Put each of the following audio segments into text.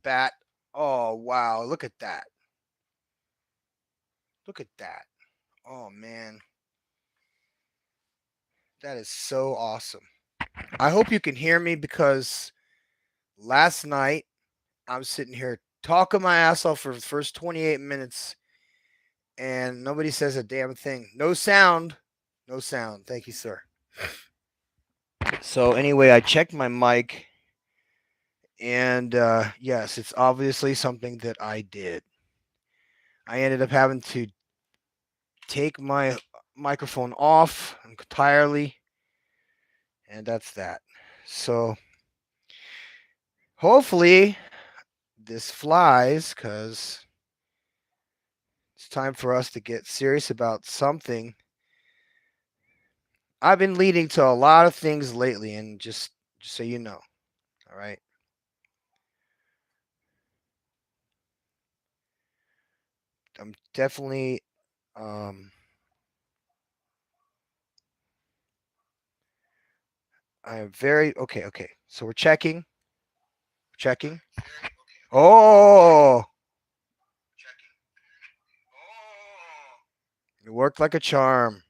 bat. Oh, wow. Look at that. Look at that. Oh, man. That is so awesome. I hope you can hear me because last night I was sitting here talking my ass off for the first 28 minutes and nobody says a damn thing. No sound. No sound. Thank you, sir. So, anyway, I checked my mic and yes, it's obviously something that I did. I ended up having to take my microphone off entirely, and that's that. So, hopefully, this flies because it's time for us to get serious about something. I've been leading to a lot of things lately, and just so you know, all right. I'm definitely um, I am very okay. Okay, so we're checking, checking. Oh, it worked like a charm.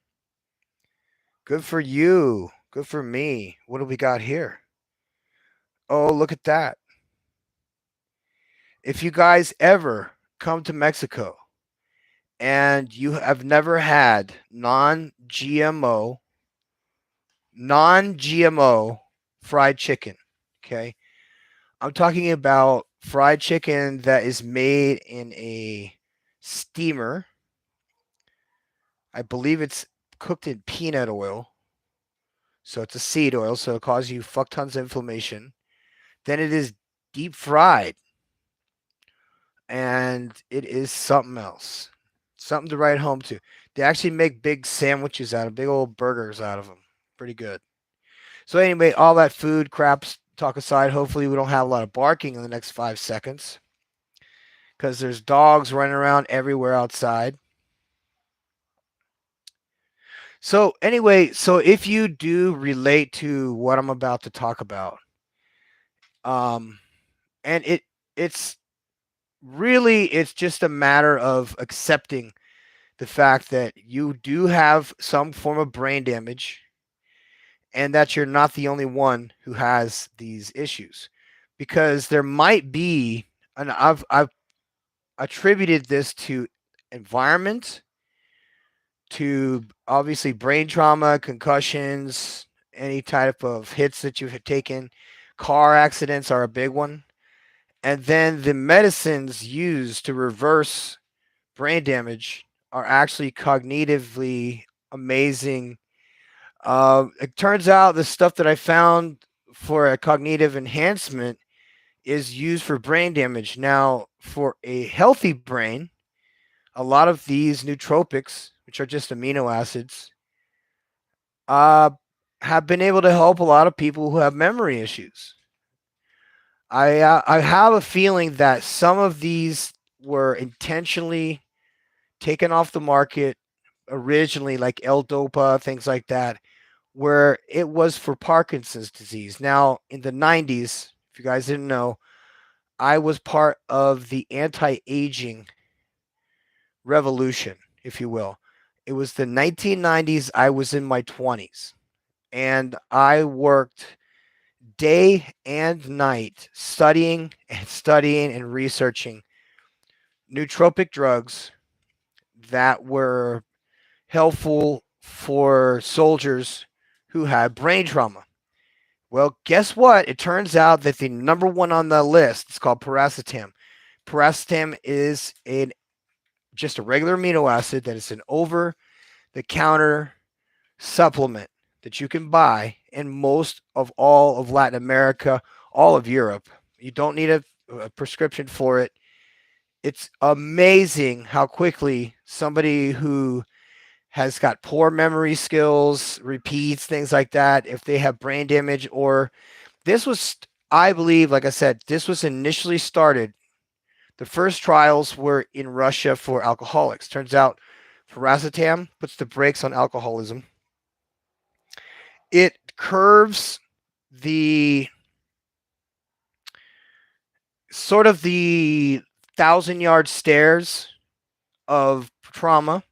Good for you. Good for me. What do we got here? Oh, look at that. If you guys ever come to Mexico and you have never had non-GMO fried chicken, okay? I'm talking about fried chicken that is made in a steamer. I believe it's cooked in peanut oil. So it's a seed oil, so it causes you fuck tons of inflammation. Then it is deep fried, and it is something else. Something to write home to. They actually make big sandwiches out of big old burgers out of them. Pretty good. So anyway, all that food crap talk aside, hopefully we don't have a lot of barking in the next 5 seconds because there's dogs running around everywhere outside. So anyway, so if you do relate to what I'm about to talk about, um, and it's really it's just a matter of accepting the fact that you do have some form of brain damage and that you're not the only one who has these issues because there might be and I've attributed this to environment, to obviously brain trauma, concussions, any type of hits that you've taken. Car accidents are a big one. And then the medicines used to reverse brain damage are actually cognitively amazing. It turns out the stuff that I found for a cognitive enhancement is used for brain damage. Now, for a healthy brain, a lot of these nootropics, which are just amino acids, uh, have been able to help a lot of people who have memory issues. I have a feeling that some of these were intentionally taken off the market originally, like L-Dopa, things like that, where it was for Parkinson's disease. Now, in the 90s, if you guys didn't know, I was part of the anti-aging revolution, if you will. It was the 1990s. I was in my 20s, and I worked day and night studying and researching nootropic drugs that were helpful for soldiers who had brain trauma. Well, guess what? It turns out that the number one on the list is called paracetam. Paracetam is just a regular amino acid that is an over the counter supplement that you can buy in most of all of Latin America, all of Europe. You don't need a prescription for it. It's amazing how quickly somebody who has got poor memory skills, repeats, things like that, if they have brain damage, or this was, I believe, like I said, this was initially started. The first trials were in Russia for alcoholics. Turns out paracetam puts the brakes on alcoholism. It curves the sort of the 1,000-yard stairs of trauma.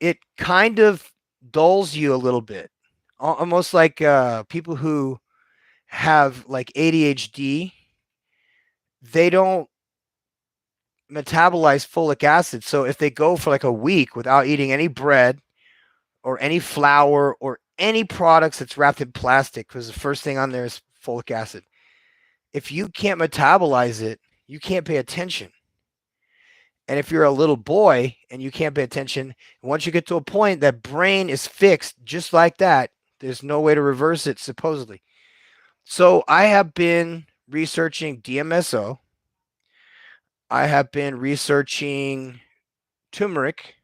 It kind of dulls you a little bit, almost like people who have like ADHD. They don't metabolize folic acid, so if they go for like a week without eating any bread or any flour or any products that's wrapped in plastic, because the first thing on there is folic acid, if you can't metabolize it, you can't pay attention. And if you're a little boy and you can't pay attention, once you get to a point that brain is fixed just like that, there's no way to reverse it, supposedly. So I have been researching DMSO. I have been researching turmeric,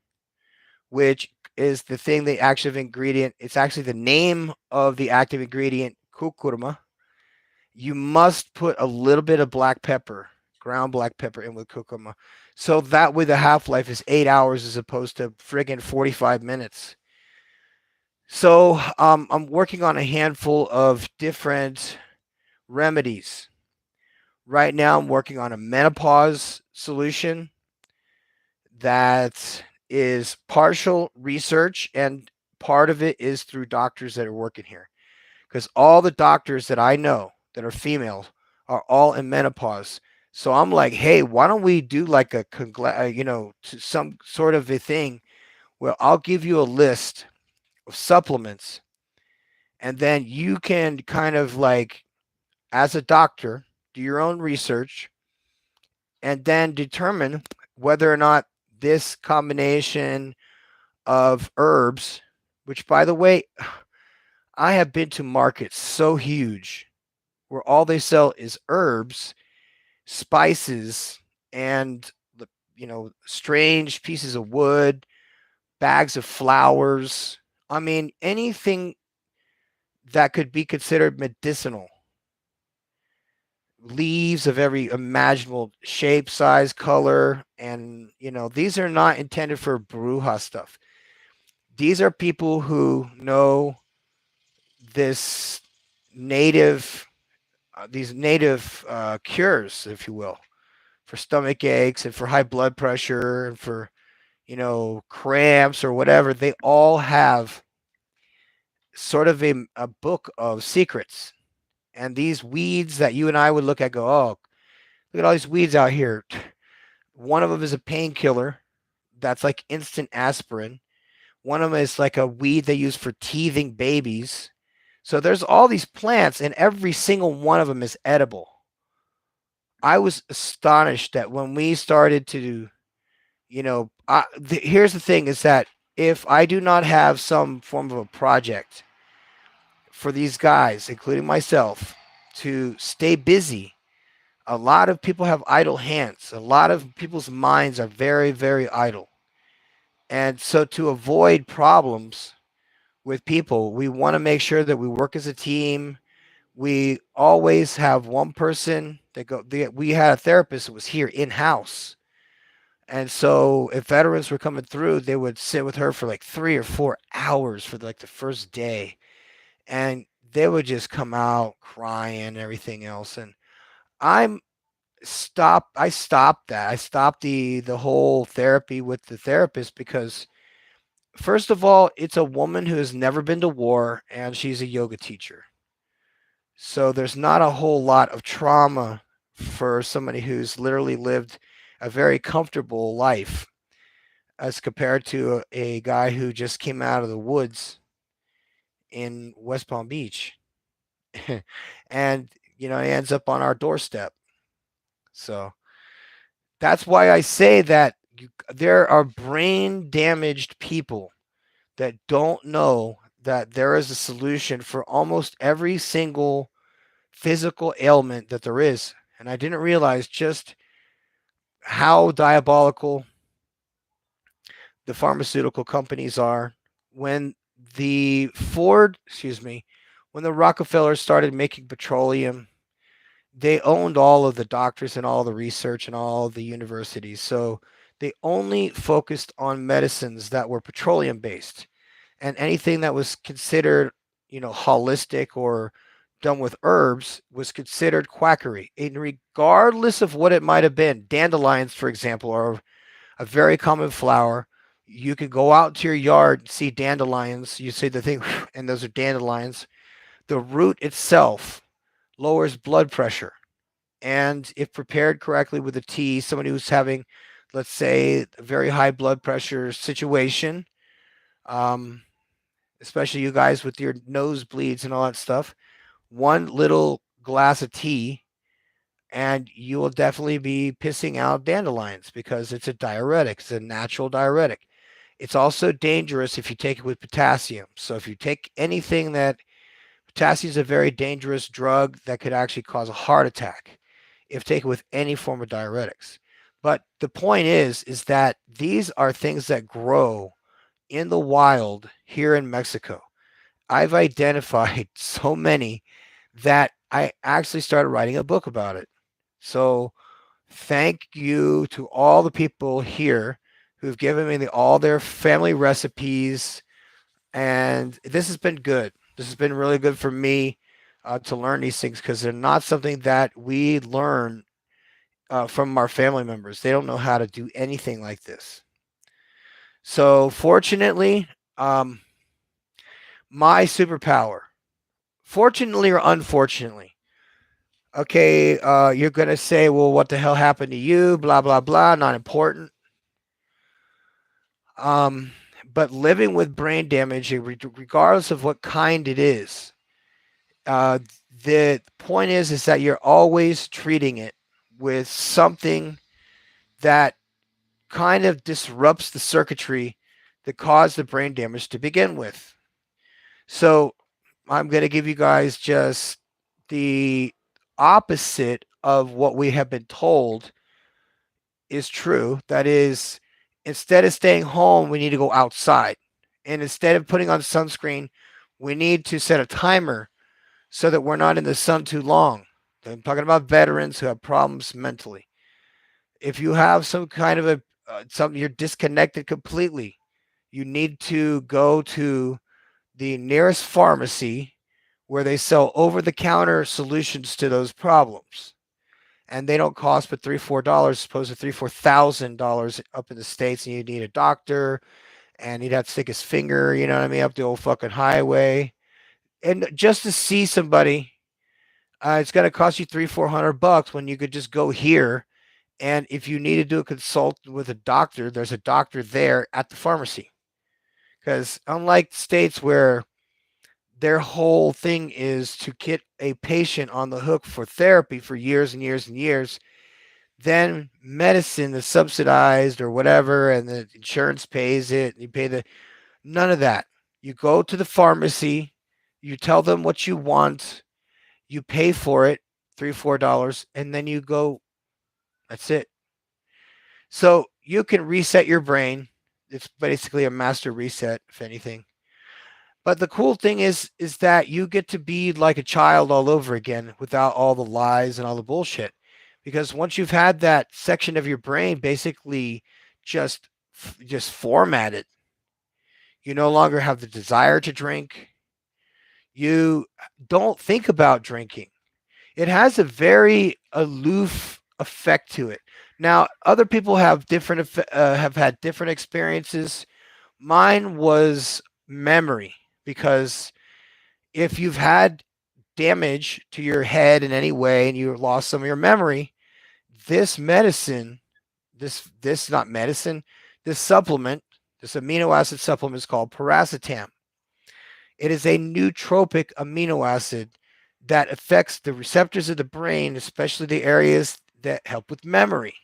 which is the thing, the active ingredient. It's actually the name of the active ingredient, curcuma. You must put a little bit of black pepper, ground black pepper, in with curcuma. So that way the half life is 8 hours as opposed to friggin' 45 minutes. So I'm working on a handful of different remedies. Right now, I'm working on a menopause solution that is partial research, and part of it is through doctors that are working here. Because all the doctors that I know that are female are all in menopause. So I'm like, hey, why don't we do like a some sort of a thing where I'll give you a list of supplements, and then you can kind of like, as a doctor, do your own research and then determine whether or not this combination of herbs, which by the way, I have been to markets so huge where all they sell is herbs, spices, and strange pieces of wood, bags of flowers. I mean, anything that could be considered medicinal. Leaves of every imaginable shape, size, color, and these are not intended for bruja stuff. These are people who know this native, these native cures, if you will, for stomach aches and for high blood pressure and for cramps or whatever. They all have sort of a book of secrets. And these weeds that you and I would look at, go, oh, look at all these weeds out here. One of them is a painkiller that's like instant aspirin. One of them is like a weed they use for teething babies. So there's all these plants, and every single one of them is edible. I was astonished that when we started to, here's the thing is that if I do not have some form of a project for these guys, including myself, to stay busy, a lot of people have idle hands. A lot of people's minds are very, very idle. And so to avoid problems with people, we want to make sure that we work as a team. We always have one person that we had a therapist that was here in house. And so if veterans were coming through, they would sit with her for like 3 or 4 hours for like the first day. And they would just come out crying and everything else. And I'm I stopped that. I stopped the whole therapy with the therapist because first of all, it's a woman who has never been to war and she's a yoga teacher. So there's not a whole lot of trauma for somebody who's literally lived a very comfortable life as compared to a guy who just came out of the woods in West Palm Beach. And he ends up on our doorstep. So that's why I say that there are brain damaged people that don't know that there is a solution for almost every single physical ailment that there is. And I didn't realize just how diabolical the pharmaceutical companies are. When when the Rockefellers started making petroleum, they owned all of the doctors and all the research and all the universities. So they only focused on medicines that were petroleum based, and anything that was considered, holistic or done with herbs was considered quackery. And regardless of what it might have been, dandelions, for example, are a very common flower. You could go out to your yard and see dandelions. You see the thing, and those are dandelions. The root itself lowers blood pressure. And if prepared correctly with a tea, somebody who's having, let's say, a very high blood pressure situation, um, especially you guys with your nosebleeds and all that stuff, one little glass of tea and you will definitely be pissing out dandelions because it's a diuretic. It's a natural diuretic. It's also dangerous if you take it with potassium. So if you take anything that potassium is a very dangerous drug that could actually cause a heart attack if taken with any form of diuretics. But the point is that these are things that grow in the wild here in Mexico. I've identified so many that I actually started writing a book about it. So thank you to all the people here who've given me all their family recipes, and this has been good. This has been really good for me to learn these things because they're not something that we learn from our family members. They don't know how to do anything like this. So fortunately, my superpower, fortunately or unfortunately, okay, you're going to say, well, what the hell happened to you? Blah, blah, blah. Not important. Um, but living with brain damage, regardless of what kind it is, uh, the point is that you're always treating it with something that kind of disrupts the circuitry that caused the brain damage to begin with. So I'm going to give you guys just the opposite of what we have been told is true. That is, instead of staying home, we need to go outside. And instead of putting on sunscreen, we need to set a timer so that we're not in the sun too long. I'm talking about veterans who have problems mentally. If you have some kind of something you're disconnected completely, you need to go to the nearest pharmacy where they sell over-the-counter solutions to those problems, and they don't cost but $3-4, opposed to $3-4,000 up in the States, and you need a doctor, and he'd have to stick his finger, you know what I mean, up the old fucking highway, and just to see somebody, it's going to cost you $300-400 when you could just go here. And if you need to do a consult with a doctor, there's a doctor there at the pharmacy. Because unlike states where their whole thing is to get a patient on the hook for therapy for years and years and years, then medicine is subsidized or whatever, and the insurance pays it. You pay none of that. You go to the pharmacy, you tell them what you want, you pay for it, $3-4, and then you go. That's it. So you can reset your brain. It's basically a master reset, if anything. But the cool thing is that you get to be like a child all over again without all the lies and all the bullshit. Because once you've had that section of your brain basically just just formatted, you no longer have the desire to drink. You don't think about drinking. It has a very aloof effect to it. Now, other people have had different experiences. Mine was memory because if you've had damage to your head in any way and you lost some of your memory, this medicine, this not medicine, this supplement, this amino acid supplement is called paracetam. It is a nootropic amino acid that affects the receptors of the brain, especially the areas that help with memory.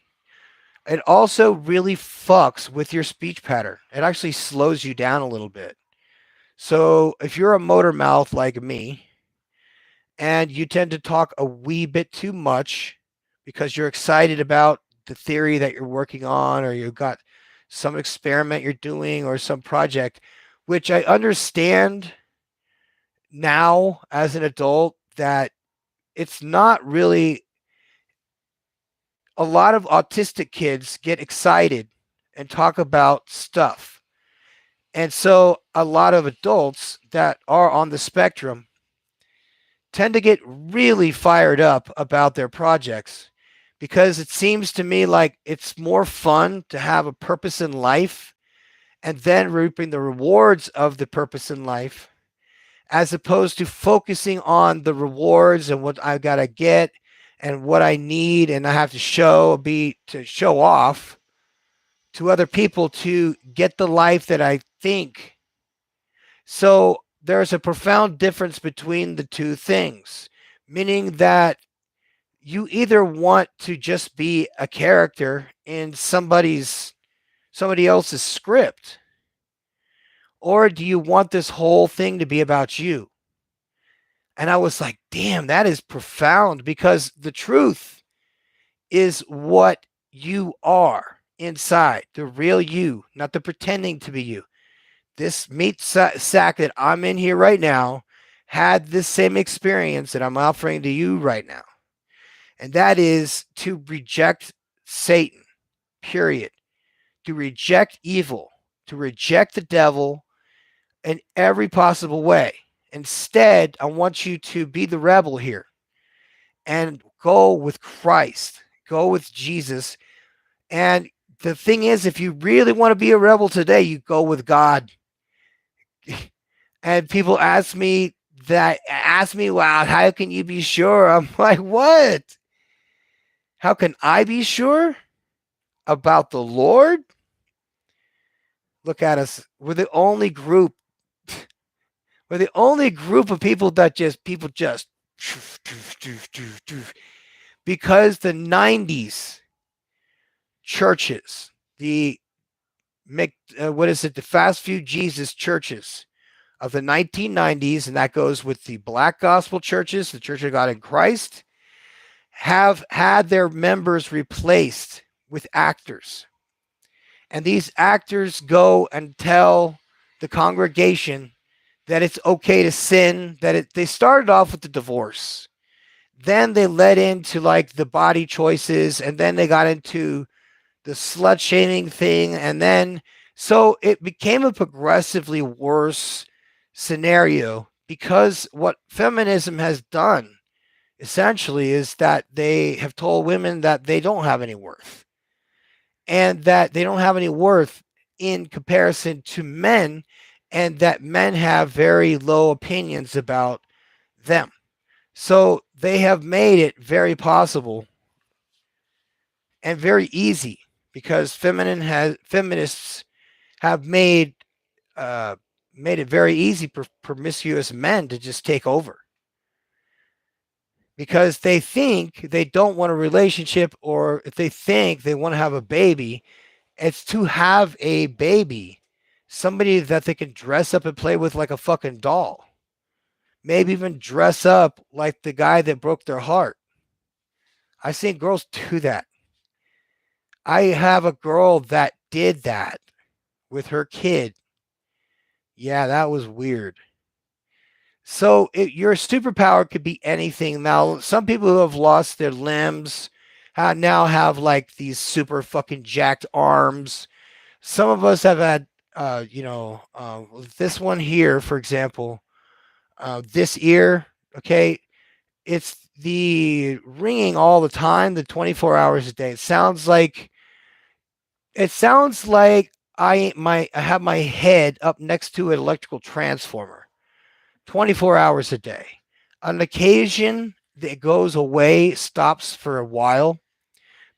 It also really fucks with your speech pattern. It actually slows you down a little bit. So if you're a motor mouth like me and you tend to talk a wee bit too much because you're excited about the theory that you're working on, or you've got some experiment you're doing or some project, which I understand now as an adult that it's not really, a lot of autistic kids get excited and talk about stuff. And so a lot of adults that are on the spectrum tend to get really fired up about their projects because it seems to me like it's more fun to have a purpose in life and then reaping the rewards of the purpose in life as opposed to focusing on the rewards and what I got to get and what I need and I have to show off to other people to get the life that I think. So there's a profound difference between the two things, meaning that you either want to just be a character in somebody else's script, or do you want this whole thing to be about you? And I was like, damn, that is profound because the truth is what you are inside, the real you, not the pretending to be you. This meat sack that I'm in here right now had this same experience that I'm offering to you right now. And that is to reject Satan, period. To reject evil, to reject the devil in every possible way. Instead, I want you to be the rebel here and go with Christ, go with Jesus. And the thing is, if you really want to be a rebel today, you go with God. And people ask me, wow, how can you be sure? I'm like, what? How can I be sure about the Lord? Look at us. We're the only group. We're the only group of people that people just because the 90s churches, the what is it? The fast food Jesus churches of the 1990s, and that goes with the black gospel churches, the Church of God in Christ, have had their members replaced with actors. And these actors go and tell the congregation that it's okay to sin, they started off with the divorce. Then they led into like the body choices, and then they got into the slut shaming thing. And then, so it became a progressively worse scenario because what feminism has done essentially is that they have told women that they don't have any worth and that they don't have any worth in comparison to men and that men have very low opinions about them. So they have made it very possible and very easy because feminists have made it very easy for promiscuous men to just take over because they think they don't want a relationship, or if they think they want to have a baby, it's to have a baby, somebody that they can dress up and play with like a fucking doll, maybe even dress up like the guy that broke their heart. I've seen girls do that. I have a girl that did that with her kid. Yeah, that was weird. So your superpower could be anything. Now, some people who have lost their limbs now have like these super fucking jacked arms. Some of us have had, this one here, for example, this ear, okay, it's the ringing all the time, the 24 hours a day. It sounds like I have my head up next to an electrical transformer 24 hours a day. On occasion, it goes away, stops for a while,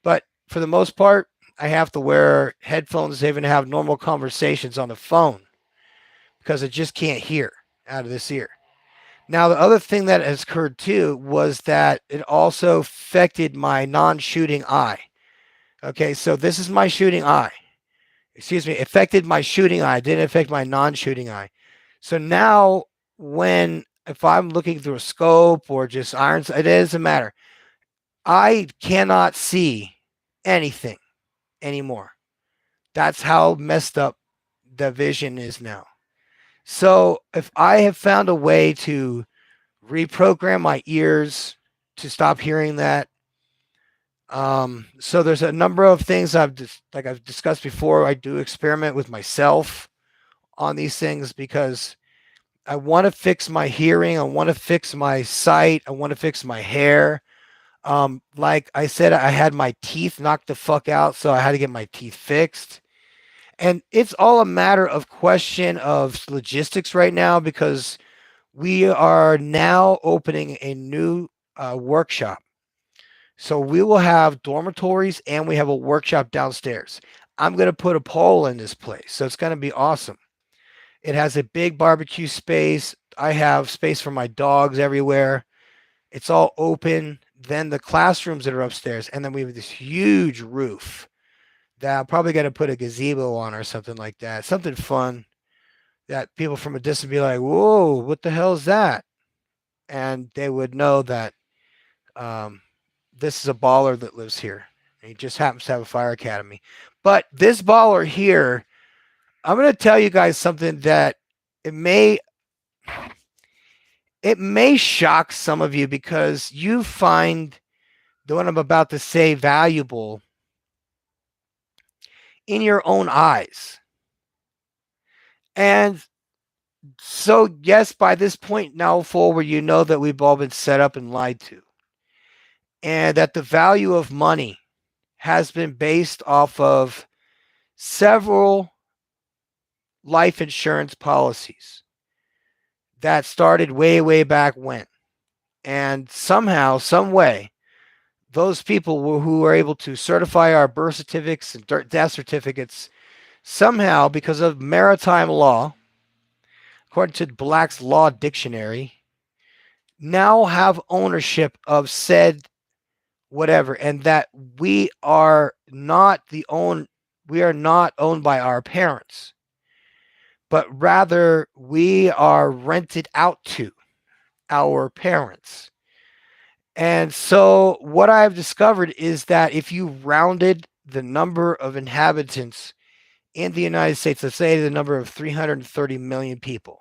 but for the most part, I have to wear headphones to even have normal conversations on the phone because I just can't hear out of this ear. Now, the other thing that has occurred too was that it also affected my non-shooting eye. Okay, so this is my shooting eye. Excuse me, affected my shooting eye, didn't affect my non-shooting eye. So now if I'm looking through a scope or just irons, it doesn't matter. I cannot see anything anymore. That's how messed up the vision is now. So if I have found a way to reprogram my ears to stop hearing that, so there's a number of things like I've discussed before. I do experiment with myself on these things because I want to fix my hearing. I want to fix my sight. I want to fix my hair. Like I said, I had my teeth knocked the fuck out, so I had to get my teeth fixed. And it's all a matter of question of logistics right now because we are now opening a new workshop. So we will have dormitories and we have a workshop downstairs. I'm going to put a pole in this place. So it's going to be awesome. It has a big barbecue space. I have space for my dogs everywhere. It's all open. Then the classrooms that are upstairs. And then we have this huge roof that I'm probably going to put a gazebo on or something like that. Something fun that people from a distance be like, whoa, what the hell is that? And they would know that um, this is a baller that lives here. He just happens to have a fire academy. But this baller here, I'm going to tell you guys something that it may it may shock some of you because you find the what I'm about to say valuable in your own eyes. And so, yes, by this point now forward, you know that we've all been set up and lied to, and that the value of money has been based off of several life insurance policies that started way, way back when. And somehow, some way, those people who were able to certify our birth certificates and death certificates, somehow, because of maritime law, according to Black's Law Dictionary, now have ownership of said whatever, and that we are not owned by our parents, but rather we are rented out to our parents. And so what I've discovered is that if you rounded the number of inhabitants in the United States, let's say the number of 330 million people,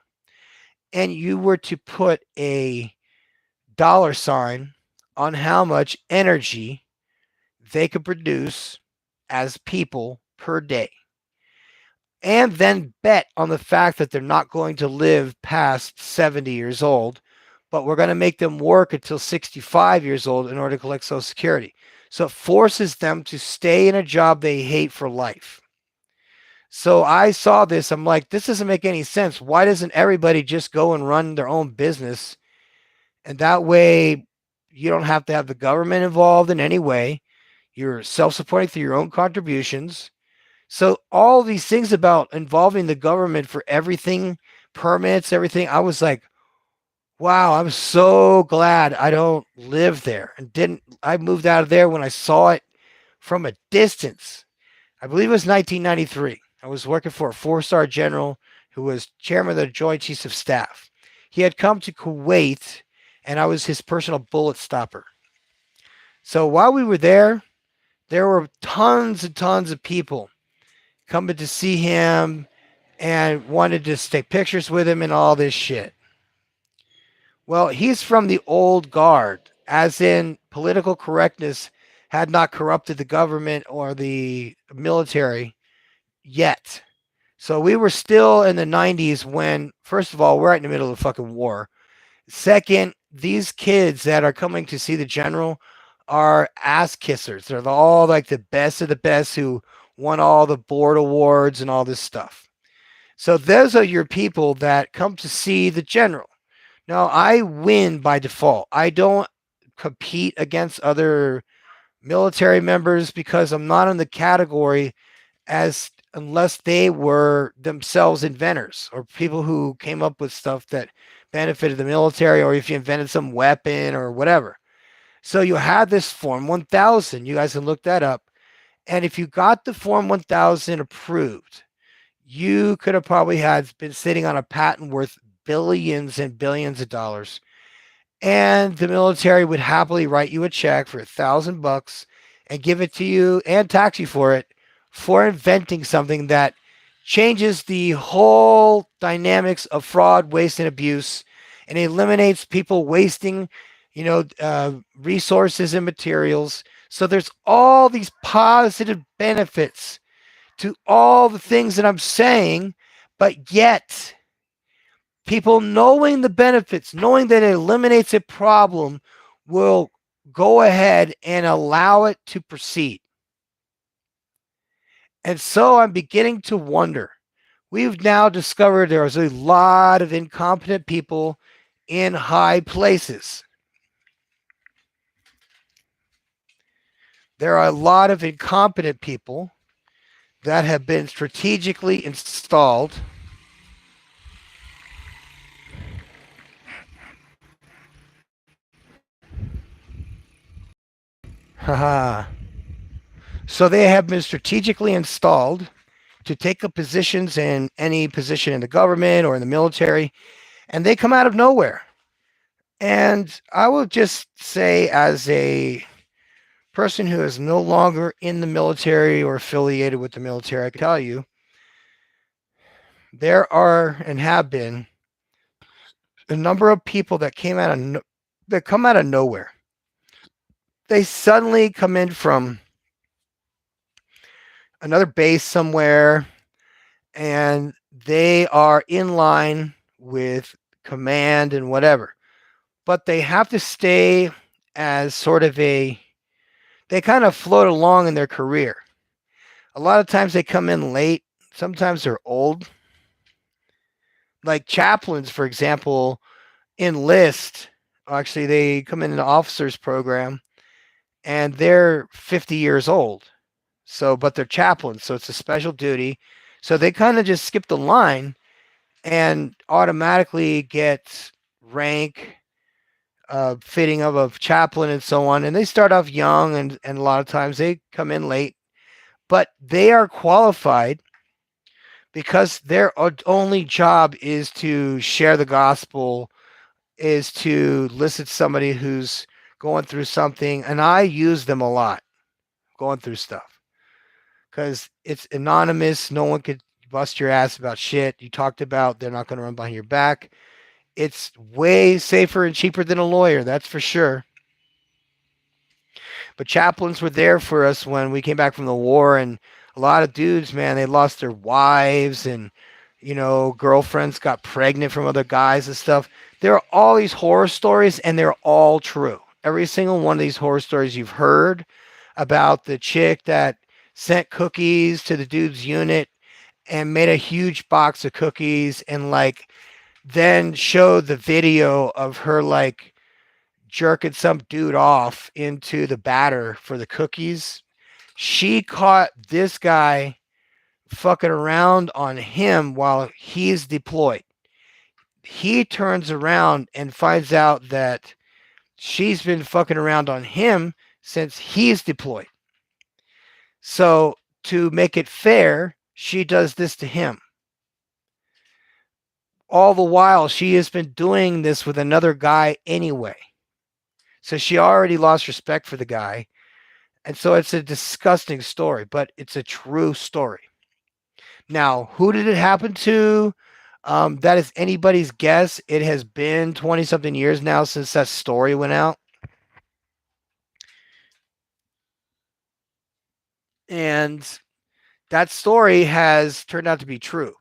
and you were to put a dollar sign on how much energy they could produce as people per day, and then bet on the fact that they're not going to live past 70 years old, but we're going to make them work until 65 years old in order to collect Social Security. So it forces them to stay in a job they hate for life. So I saw this. I'm like, this doesn't make any sense. Why doesn't everybody just go and run their own business? And that way, you don't have to have the government involved in any way. You're self supporting through your own contributions. So, all these things about involving the government for everything, permits, everything, I was like, wow, I'm so glad I don't live there and didn't. I moved out of there when I saw it from a distance. I believe it was 1993. I was working for a four-star general who was chairman of the Joint Chiefs of Staff. He had come to Kuwait, and I was his personal bullet stopper. So while we were there were tons and tons of people coming to see him and wanted to take pictures with him and all this shit. Well, he's from the old guard, as in political correctness had not corrupted the government or the military yet. So we were still in the 90s when, first of all, we're right in the middle of a fucking war. Second, these kids that are coming to see the general are ass kissers. They're all like the best of the best who won all the board awards and all this stuff. So those are your people that come to see the general. Now, I win by default. I don't compete against other military members because I'm not in the category as unless they were themselves inventors or people who came up with stuff that benefited the military, or if you invented some weapon or whatever. So you had this Form 1000. You guys can look that up. And if you got the Form 1000 approved, you could have probably had been sitting on a patent worth billions and billions of dollars, and the military would happily write you a check for $1,000 and give it to you and tax you for inventing something that changes the whole dynamics of fraud, waste, and abuse, and eliminates people wasting, resources and materials. So there's all these positive benefits to all the things that I'm saying, but yet People knowing the benefits, knowing that it eliminates a problem, will go ahead and allow it to proceed. And so I'm beginning to wonder. We've now discovered there's a lot of incompetent people in high places. There are a lot of incompetent people that have been strategically installed. Haha. So they have been strategically installed to take up positions in any position in the government or in the military, and they come out of nowhere. And I will just say, as a person who is no longer in the military or affiliated with the military, I can tell you there are and have been a number of people that that come out of nowhere. They suddenly come in from another base somewhere, and they are in line with command and whatever. But they have to stay as sort of they kind of float along in their career. A lot of times they come in late, sometimes they're old. Like chaplains, for example, enlist. Actually, they come in an officers program and they're 50 years old. So, but they're chaplains, so it's a special duty. So they kind of just skip the line and automatically get rank, fitting of a chaplain and so on. And they start off young, and a lot of times they come in late, but they are qualified because their only job is to share the gospel, is to listen to somebody who's going through something. And I use them a lot going through stuff because it's anonymous. No one could bust your ass about shit you talked about. They're not going to run behind your back. It's way safer and cheaper than a lawyer, that's for sure. But chaplains were there for us when we came back from the war, and a lot of dudes, man, they lost their wives and girlfriends got pregnant from other guys and stuff. There are all these horror stories, and they're all true. Every single one of these horror stories you've heard about the chick that sent cookies to the dude's unit and made a huge box of cookies and then showed the video of her jerking some dude off into the batter for the cookies. She caught this guy fucking around on him while he's deployed. He turns around and finds out that she's been fucking around on him since he's deployed. So to make it fair, she does this to him. All the while, she has been doing this with another guy anyway. So she already lost respect for the guy. And so it's a disgusting story, but it's a true story. Now, who did it happen to? That is anybody's guess. It has been 20 something years now since that story went out. And that story has turned out to be true.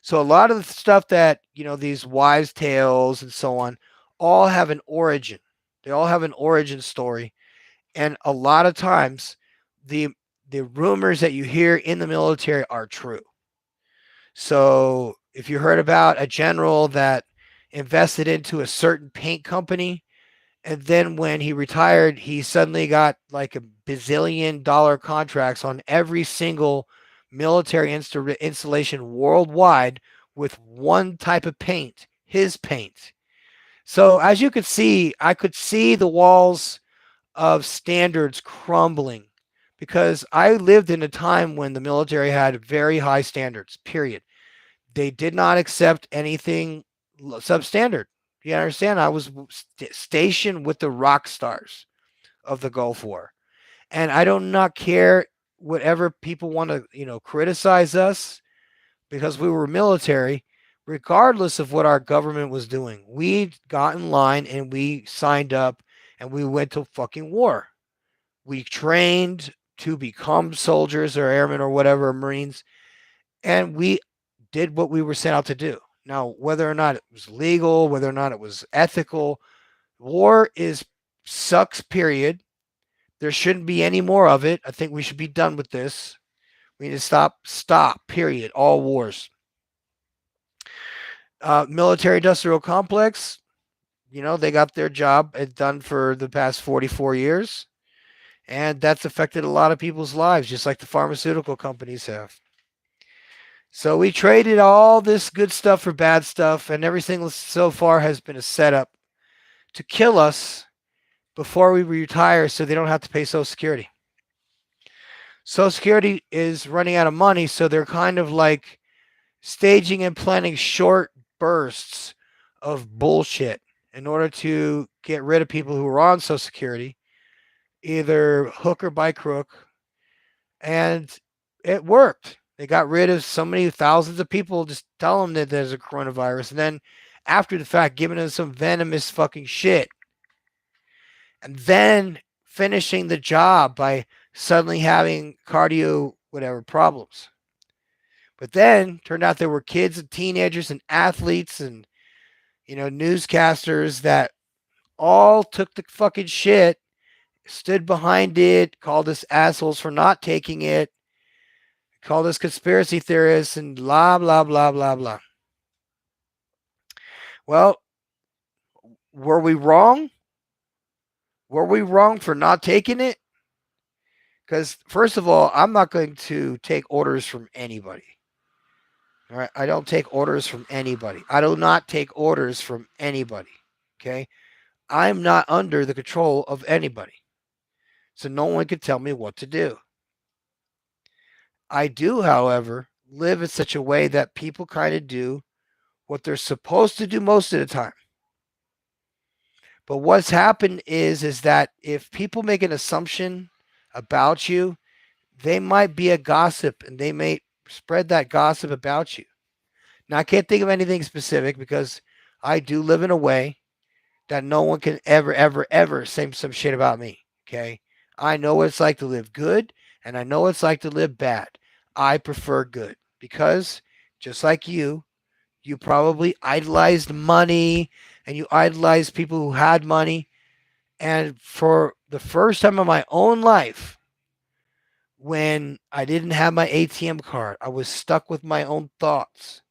So a lot of the stuff that, these wives' tales and so on, all have an origin. They all have an origin story. And a lot of times the rumors that you hear in the military are true. So if you heard about a general that invested into a certain paint company, and then when he retired, he suddenly got like a $bazillion contracts on every single military installation worldwide with one type of paint, his paint. So as you could see, I could see the walls of standards crumbling because I lived in a time when the military had very high standards, period. They did not accept anything substandard. You understand? I was stationed with the rock stars of the Gulf War. And I do not care whatever people want to, criticize us because we were military, regardless of what our government was doing. We got in line and we signed up and we went to fucking war. We trained to become soldiers or airmen or whatever, or Marines, and we did what we were sent out to do. Now, whether or not it was legal, whether or not it was ethical, war is sucks, period. There shouldn't be any more of it. I think we should be done with this. We need to stop, period. All wars. Military industrial complex, they got their job done for the past 44 years. And that's affected a lot of people's lives, just like the pharmaceutical companies have. So we traded all this good stuff for bad stuff, and everything so far has been a setup to kill us before we retire so they don't have to pay Social Security. Social Security is running out of money, so they're kind of like staging and planning short bursts of bullshit in order to get rid of people who are on Social Security, either hook or by crook. And it worked. They got rid of so many thousands of people, just tell them that there's a coronavirus. And then after the fact, giving them some venomous fucking shit. And then finishing the job by suddenly having cardio, whatever, problems. But then turned out there were kids and teenagers and athletes and, newscasters that all took the fucking shit, stood behind it, called us assholes for not taking it, called us conspiracy theorists, and blah, blah, blah, blah, blah. Well, were we wrong? Were we wrong for not taking it? Because, first of all, I'm not going to take orders from anybody. All right. I don't take orders from anybody. I do not take orders from anybody. Okay. I'm not under the control of anybody. So no one can tell me what to do. I do, however, live in such a way that people kind of do what they're supposed to do most of the time. But what's happened is that if people make an assumption about you, they might be a gossip and they may spread that gossip about you. Now, I can't think of anything specific because I do live in a way that no one can ever, ever, ever say some shit about me. Okay. I know what it's like to live good and I know what it's like to live bad. I prefer good because just like you probably idolized money and you idolized people who had money. And for the first time in my own life, when I didn't have my ATM card, I was stuck with my own thoughts.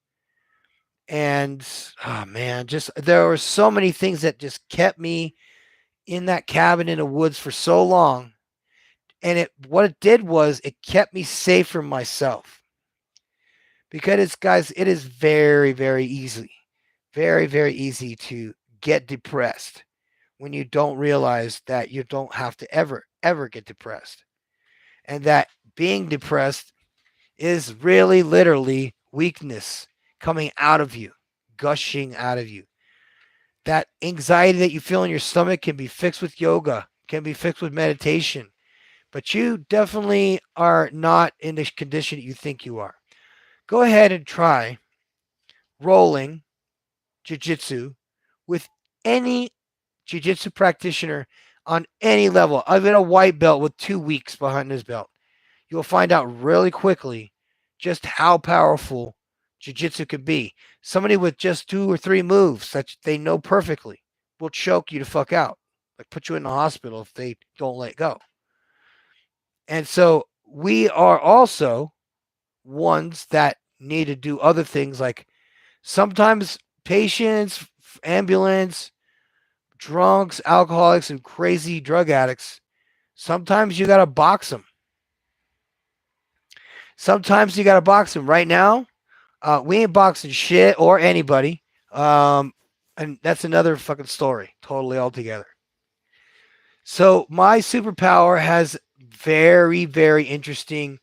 And oh man, just there were so many things that just kept me in that cabin in the woods for so long. And what it did was it kept me safe from myself. Because guys, it is very, very easy, very, very easy to get depressed when you don't realize that you don't have to ever, ever get depressed. And that being depressed is really literally weakness coming out of you, gushing out of you. That anxiety that you feel in your stomach can be fixed with yoga, can be fixed with meditation. But you definitely are not in the condition that you think you are. Go ahead and try rolling jiu-jitsu with any jiu-jitsu practitioner on any level. I've been a white belt with 2 weeks behind his belt. You'll find out really quickly just how powerful jiu-jitsu can be. Somebody with just 2 or 3 moves that they know perfectly will choke you to fuck out, like put you in the hospital if they don't let go. And so we are also ones that need to do other things, like sometimes patients, ambulance, drunks, alcoholics, and crazy drug addicts, sometimes you got to box them. Sometimes you got to box them. Right now, we ain't boxing shit or anybody. And that's another fucking story, totally altogether. So my superpower has very, very interesting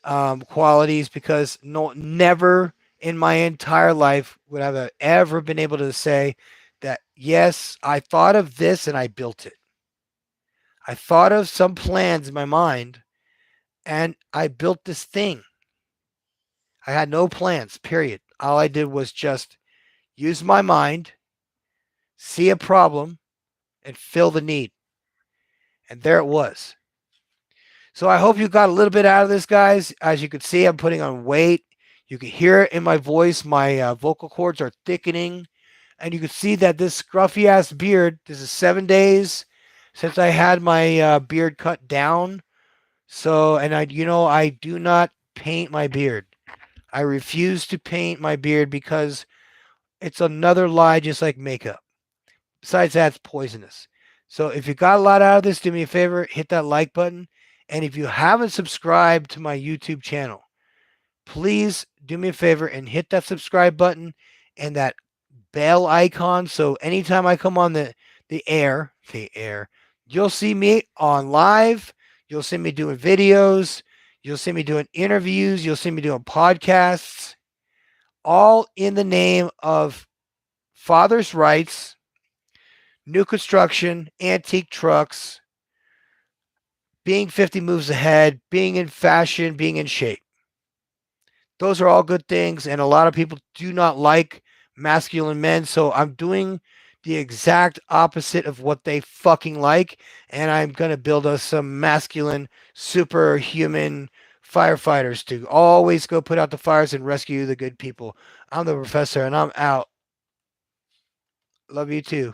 qualities because never in my entire life would I have ever been able to say that, yes, I thought of this and I built it. I thought of some plans in my mind and I built this thing. I had no plans, period. All I did was just use my mind, see a problem, and fill the need. And there it was. So I hope you got a little bit out of this, guys. As you can see, I'm putting on weight. You can hear it in my voice. My vocal cords are thickening. And you can see that this scruffy ass beard, this is 7 days since I had my beard cut down. So, and I do not paint my beard. I refuse to paint my beard because it's another lie, just like makeup. Besides that, it's poisonous. So if you got a lot out of this, do me a favor, hit that like button. And if you haven't subscribed to my YouTube channel, please do me a favor and hit that subscribe button and that bell icon. So anytime I come on the air, you'll see me on live. You'll see me doing videos. You'll see me doing interviews. You'll see me doing podcasts, all in the name of father's rights, new construction, antique trucks, being 50 moves ahead, being in fashion, being in shape. Those are all good things, and a lot of people do not like masculine men, so I'm doing the exact opposite of what they fucking like, and I'm going to build us some masculine, superhuman firefighters to always go put out the fires and rescue the good people. I'm the professor, and I'm out. Love you too.